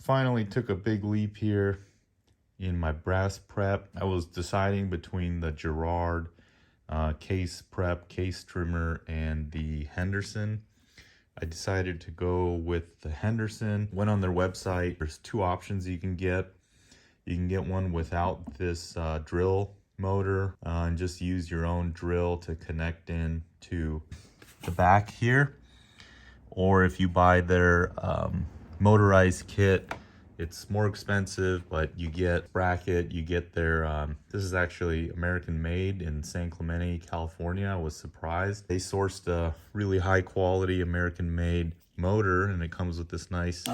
finally took a big leap here in my brass prep. I was deciding between the Giruad case prep, case trimmer, and the Henderson. I decided to go with the Henderson. Went on their website. There's two options you can get. You can get one without this drill motor and just use your own drill to connect in to the back here. Or if you buy their motorized kit, it's more expensive, but you get bracket, you get their, this is actually American made in San Clemente, California. I was surprised. They sourced a really high quality American made motor, and it comes with this nice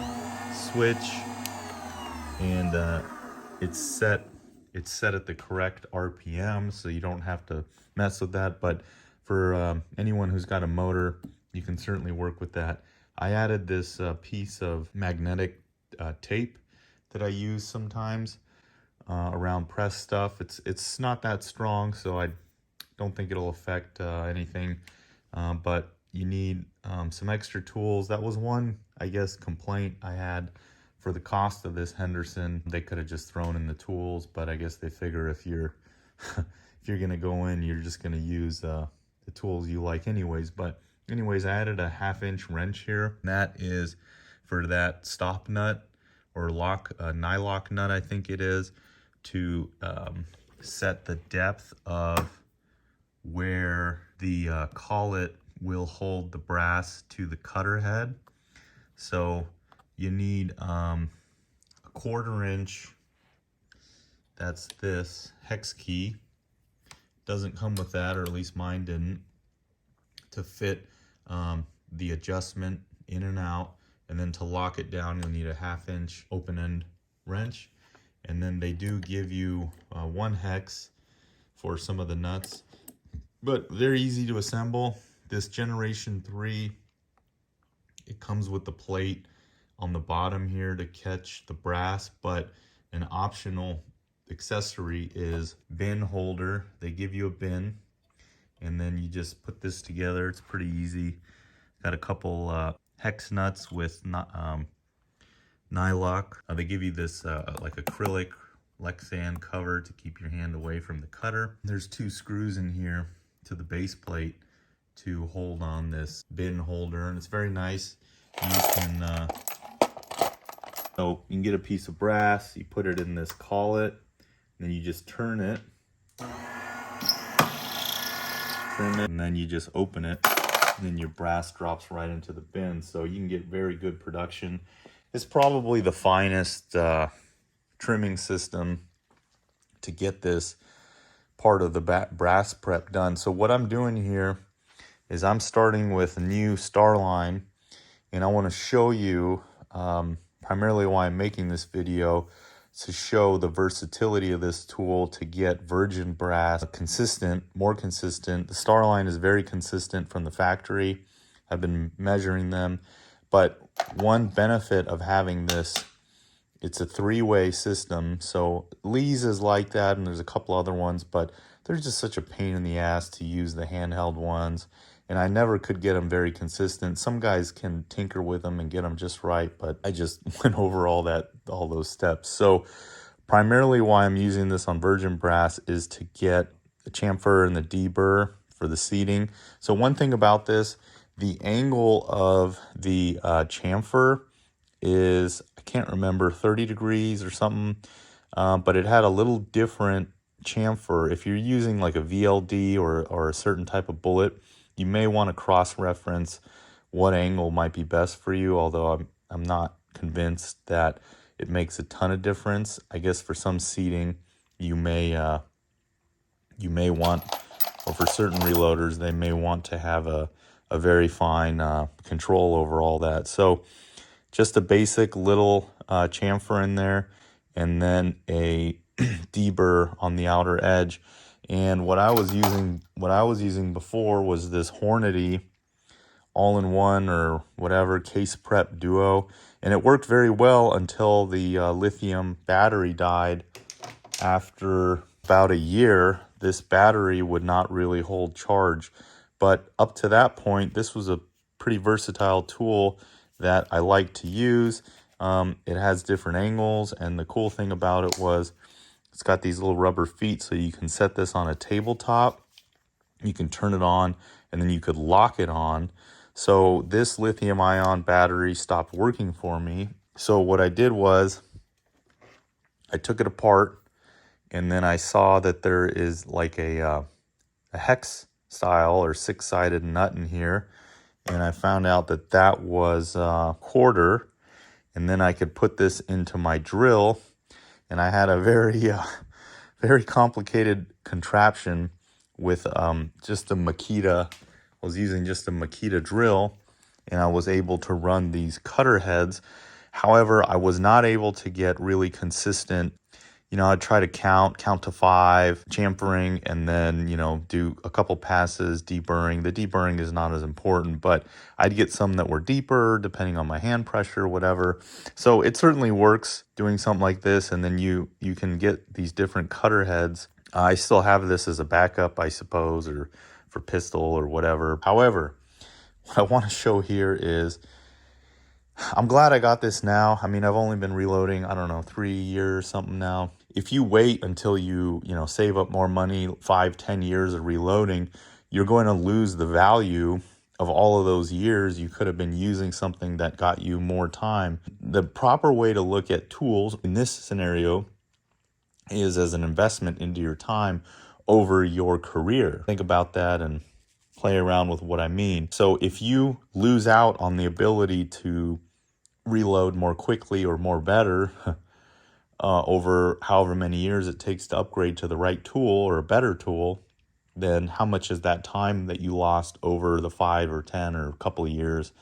switch, and it's set at the correct RPM, so you don't have to mess with that. But for anyone who's got a motor, you can certainly work with that. I added this piece of magnetic tape that I use sometimes around press stuff. It's not that strong, so I don't think it'll affect anything, but you need some extra tools. That was one, I guess, complaint I had for the cost of this Henderson. They could have just thrown in the tools, but I guess they figure if you're if you're gonna go in, you're just gonna use the tools you like anyways. But anyways, I added a 1/2-inch wrench here. And that is for that stop nut or lock, nylock nut, I think it is, to set the depth of where the collet will hold the brass to the cutter head. So you need a 1/4 inch, that's this hex key. Doesn't come with that, or at least mine didn't, to fit the adjustment in and out. And then to lock it down, you'll need a 1/2-inch open end wrench. And then they do give you 1 hex for some of the nuts, but they're easy to assemble. This Generation 3, it comes with the plate on the bottom here to catch the brass, but an optional accessory is bin holder. They give you a bin, and then you just put this together. It's pretty easy. Got a couple hex nuts with nylock. They give you this like acrylic Lexan cover to keep your hand away from the cutter. There's 2 screws in here to the base plate to hold on this bin holder, and it's very nice. You can so you can get a piece of brass, you put it in this collet, and then you just turn it, and then you just open it, and then your brass drops right into the bin. So you can get very good production. It's probably the finest trimming system to get this part of the brass prep done. So what I'm doing here is I'm starting with a new Starline, and I want to show you primarily why I'm making this video, to show the versatility of this tool to get virgin brass consistent, more consistent. The Starline is very consistent from the factory. I've been measuring them, but one benefit of having this, it's a 3-way system. So Lee's is like that, and there's a couple other ones, but they're just such a pain in the ass to use, the handheld ones, and I never could get them very consistent. Some guys can tinker with them and get them just right, but I just went over all those steps. So primarily why I'm using this on virgin brass is to get the chamfer and the deburr for the seating. So one thing about this, the angle of the chamfer is, I can't remember, 30 degrees or something, but it had a little different chamfer. If you're using like a VLD or a certain type of bullet, you may want to cross-reference what angle might be best for you, although I'm not convinced that it makes a ton of difference. I guess for some seating, you may want, or for certain reloaders, they may want to have a very fine control over all that. So just a basic little chamfer in there, and then a deburr on the outer edge. And what I was using before was this Hornady all-in-one or whatever case prep duo, and it worked very well until the lithium battery died. After about a year, this battery would not really hold charge, but up to that point, this was a pretty versatile tool that I like to use. It has different angles, and the cool thing about it was it's got these little rubber feet, so you can set this on a tabletop, you can turn it on, and then you could lock it on. So this lithium ion battery stopped working for me. So what I did was I took it apart, and then I saw that there is like a hex style or 6-sided nut in here, and I found out that that was quarter, and then I could put this into my drill, and I had a very complicated contraption with just a Makita. I was using just a Makita drill, and I was able to run these cutter heads. However, I was not able to get really consistent. I'd try to count to 5, chamfering, and then, do a couple passes, deburring. The deburring is not as important, but I'd get some that were deeper depending on my hand pressure, whatever. So it certainly works doing something like this, and then you can get these different cutter heads. I still have this as a backup, I suppose, or for pistol or whatever. However, what I want to show here is I'm glad I got this now. I mean, I've only been reloading, I don't know, 3 years, something now. If you wait until you save up more money, 5-10 years of reloading, you're going to lose the value of all of those years you could have been using something that got you more time. The proper way to look at tools in this scenario is as an investment into your time over your career. Think about that and play around with what I mean. So if you lose out on the ability to reload more quickly or more better over however many years it takes to upgrade to the right tool or a better tool, then how much is that time that you lost over the 5 or 10 or a couple of years?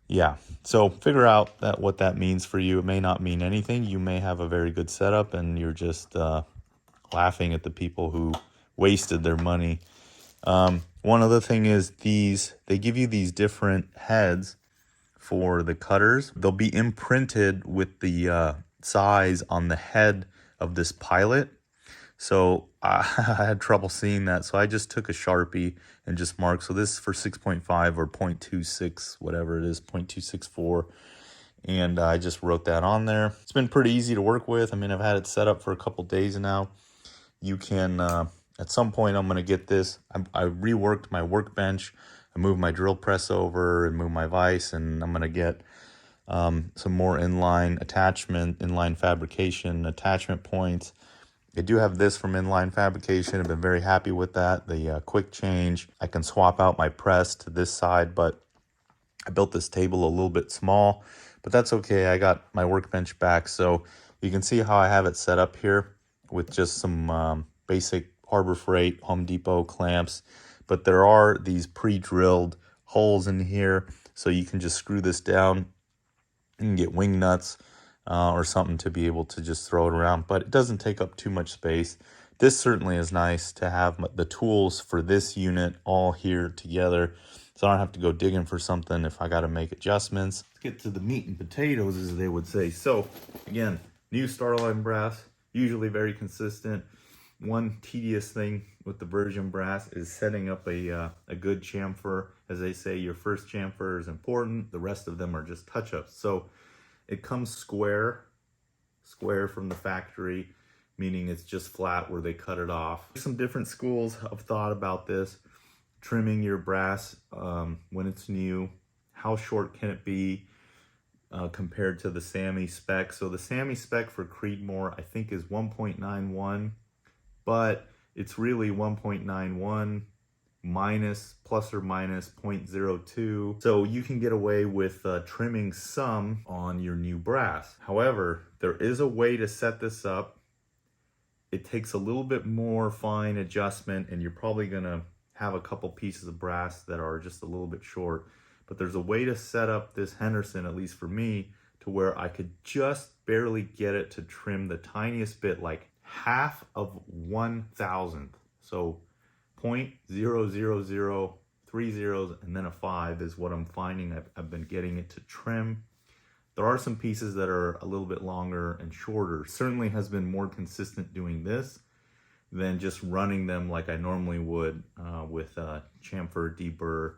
Yeah, so figure out what that means for you. It may not mean anything. You may have a very good setup and you're just laughing at the people who wasted their money. One other thing is they give you these different heads for the cutters. They'll be imprinted with the size on the head of this pilot. So I had trouble seeing that, so I just took a Sharpie and just marked. So this is for 6.5 or 0.26, whatever it is, 0.264. And I just wrote that on there. It's been pretty easy to work with. I mean, I've had it set up for a couple days now. You can, at some point I'm going to get this. I reworked my workbench. I moved my drill press over and moved my vise, and I'm going to get some more inline fabrication attachment points. I do have this from Inline Fabrication. I've been very happy with that. The quick change. I can swap out my press to this side, but I built this table a little bit small, but that's okay. I got my workbench back, so you can see how I have it set up here with just some basic Harbor Freight, Home Depot clamps, but there are these pre-drilled holes in here, so you can just screw this down. You can get wing nuts or something to be able to just throw it around, but it doesn't take up too much space. This certainly is nice to have the tools for this unit all here together, so I don't have to go digging for something if I got to make adjustments. Let's get to the meat and potatoes, as they would say. So again, new Starline brass, usually very consistent. One tedious thing with the virgin brass is setting up a good chamfer. As they say, your first chamfer is important. The rest of them are just touch-ups. So it comes square from the factory, meaning it's just flat where they cut it off. Some different schools have thought about this. Trimming your brass when it's new. How short can it be compared to the SAMI spec? So the SAMI spec for Creedmoor, I think, is 1.91. But it's really 1.91 minus plus or minus 0.02. So you can get away with trimming some on your new brass. However, there is a way to set this up. It takes a little bit more fine adjustment, and you're probably gonna have a couple pieces of brass that are just a little bit short. But there's a way to set up this Henderson, at least for me, to where I could just barely get it to trim the tiniest bit, like half of 1/1000th. So 0.00030 zeros and then a 5 is what I'm finding I've been getting it to trim. There are some pieces that are a little bit longer and shorter. Certainly has been more consistent doing this than just running them like I normally would with chamfer, deburr,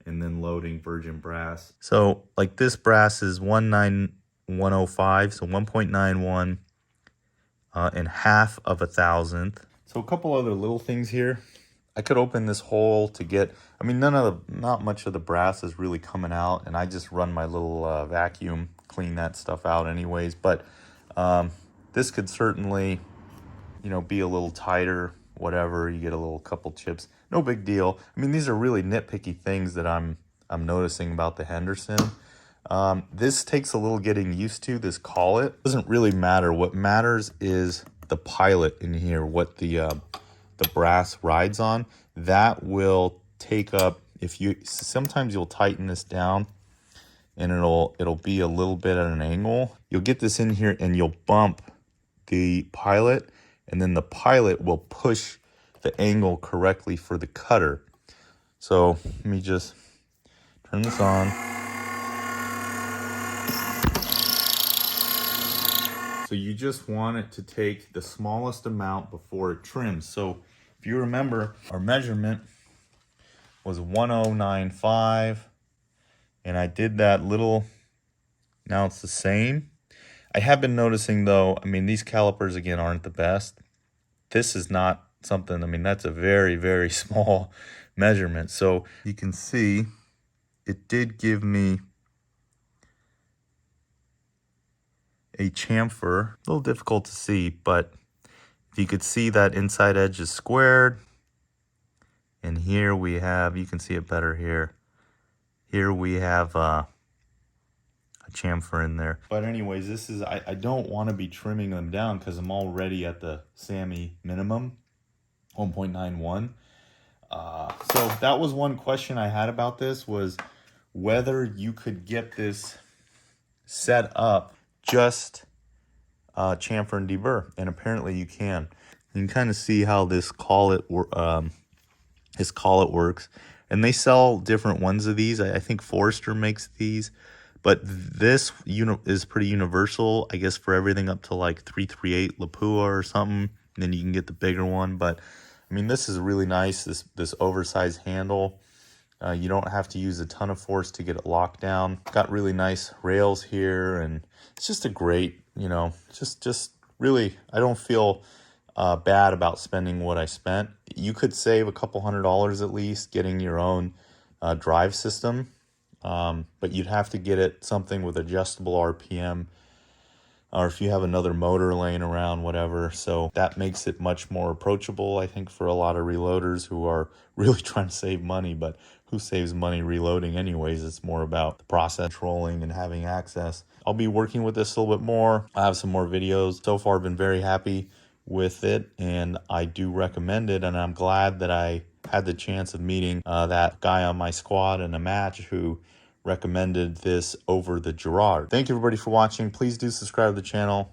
and then loading virgin brass. So like this brass is 1/9 105, so 1.91 and half of a thousandth. So a couple other little things here. I could open this hole to get, I mean, not much of the brass is really coming out, and I just run my little vacuum, clean that stuff out anyways. But this could certainly, you know, be a little tighter, whatever. You get a little couple chips, no big deal. I mean, these are really nitpicky things that I'm noticing about the Henderson. This takes a little getting used to, this collet. Doesn't really matter. What matters is the pilot in here, what the brass rides on. That will take up, if you, sometimes you'll tighten this down and it'll be a little bit at an angle. You'll get this in here and you'll bump the pilot, and then the pilot will push the angle correctly for the cutter. So let me just turn this on. So you just want it to take the smallest amount before it trims. So if you remember, our measurement was 1095, and I did that little, now it's the same. I have been noticing though, I mean, these calipers again aren't the best. This is not something, I mean, that's a very, very small measurement. So you can see it did give me a chamfer. A little difficult to see, but if you could see that inside edge is squared. And here we have, you can see it better here. Here we have a chamfer in there. But anyways, this is, I don't want to be trimming them down because I'm already at the SAMI minimum, 1.91. So that was one question I had about this, was whether you could get this set up just chamfer and deburr, and apparently you can. You can kind of see how this collet works, and they sell different ones of these. I think Forester makes these, but this is pretty universal, I guess, for everything up to like 338 Lapua or something. And then you can get the bigger one, but I mean, this is really nice. This oversized handle. You don't have to use a ton of force to get it locked down. Got really nice rails here, and it's just a great, you know, just really, I don't feel bad about spending what I spent. You could save a couple $100 at least getting your own drive system, but you'd have to get it something with adjustable RPM, or if you have another motor laying around, whatever. So that makes it much more approachable, I think, for a lot of reloaders who are really trying to save money. But who saves money reloading anyways? It's more about the process controlling and having access. I'll be working with this a little bit more. I have some more videos. So far, I've been very happy with it, and I do recommend it. And I'm glad that I had the chance of meeting that guy on my squad in a match who recommended this over the Giruad. Thank you everybody for watching. Please do subscribe to the channel.